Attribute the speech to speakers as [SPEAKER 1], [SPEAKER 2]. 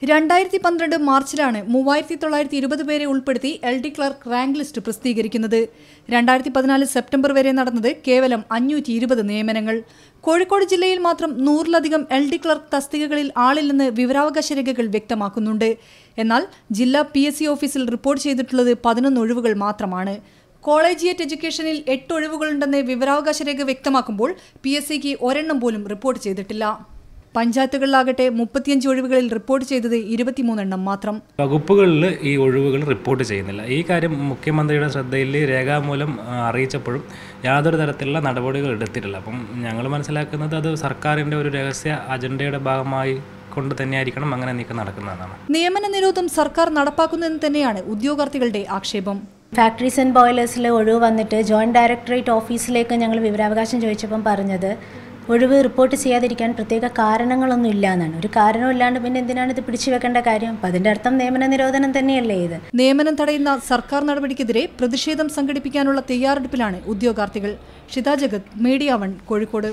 [SPEAKER 1] 2012 മാർച്ചിലാണ് 3920 പേരെ ഉൾപ്പെടുത്തി LD clerk rank list പ്രസിദ്ധീകരിക്കുന്നത്. 2014 സെപ്റ്റംബർ വരെ നടന്നത് കേവലം 520 നിയമനങ്ങൾ. കോഴിക്കോട് ജില്ലയിൽ മാത്രം 100-ലധികം LD ക്ലർക്ക് തസ്തികകളിൽ ആളില്ലെന്ന് വിവരാവകാശ രേഖകൾ വ്യക്തമാക്കുന്നുണ്ട്. എന്നാൽ ജില്ലാ PSC ഓഫീസിൽ റിപ്പോർട്ട് ചെയ്തിട്ടുള്ളത് 11 ഒഴിവുകൾ മാത്രമാണ്. കോളേജിയേറ്റ് എഡ്യൂക്കേഷനിൽ 8 ഒഴിവുകളുണ്ടെന്ന് വിവരാവകാശ രേഖ വ്യക്തമാക്കുമ്പോൾ PSCക്ക് ഒരെണ്ണം പോലും റിപ്പോർട്ട് ചെയ്തിട്ടില്ല. പഞ്ചായത്തുകളിലാകട്ടെ 35 ഒഴിവുകളിൽ റിപ്പോർട്ട് ചെയ്തത് 23 എണ്ണം മാത്രം.
[SPEAKER 2] വകുപ്പുകളിൽ ഈ ഒഴിവുകൾ റിപ്പോർട്ട് ചെയ്യുന്നില്ല. ഈ കാര്യം മുഖ്യമന്ത്രിയുടെ ശ്രദ്ധയിൽ രേഖാമൂലം അറിയിച്ചപ്പോഴും യാതൊരു തരത്തിലുള്ള നടപടികൾ എടുത്തിട്ടില്ല. അപ്പം ഞങ്ങൾ മനസ്സിലാക്കുന്നത് അത് സർക്കാരിൻ്റെ ഒരു രഹസ്യ അജണ്ടയുടെ ഭാഗമായി കൊണ്ട് തന്നെയായിരിക്കണം അങ്ങനെ നീക്കം നടക്കുന്നതാണ്.
[SPEAKER 1] നിയമന നിരോധനം സർക്കാർ നടപ്പാക്കുന്നതെന്ന് തന്നെയാണ് ഉദ്യോഗാർത്ഥികളുടെ ആക്ഷേപം.
[SPEAKER 3] ഫാക്ടറീസ് ആൻഡ് ബോയിലേഴ്സിൽ ഒഴിവ് വന്നിട്ട് ജോയിൻറ്റ് ഡയറക്ടറേറ്റ് ഓഫീസിലേക്ക് ഞങ്ങൾ വിവരാവകാശം ചോദിച്ചപ്പം പറഞ്ഞത് ഒഴിവ് റിപ്പോർട്ട് ചെയ്യാതിരിക്കാൻ പ്രത്യേക കാരണങ്ങളൊന്നും ഇല്ല എന്നാണ്. ഒരു കാരണമില്ലാണ്ട് പിന്നെ എന്തിനാണ് ഇത് പിടിച്ചു വെക്കേണ്ട കാര്യം? അപ്പം അതിൻ്റെ അർത്ഥം നിയമന നിരോധനം തന്നെയല്ലേ ഇത്?
[SPEAKER 1] നിയമനം തടയുന്ന സർക്കാർ നടപടിക്കെതിരെ പ്രതിഷേധം സംഘടിപ്പിക്കാനുള്ള തയ്യാറെടുപ്പിലാണ് ഉദ്യോഗാർത്ഥികൾ. ഷിത ജഗത്, മീഡിയ 1, കോഴിക്കോട്.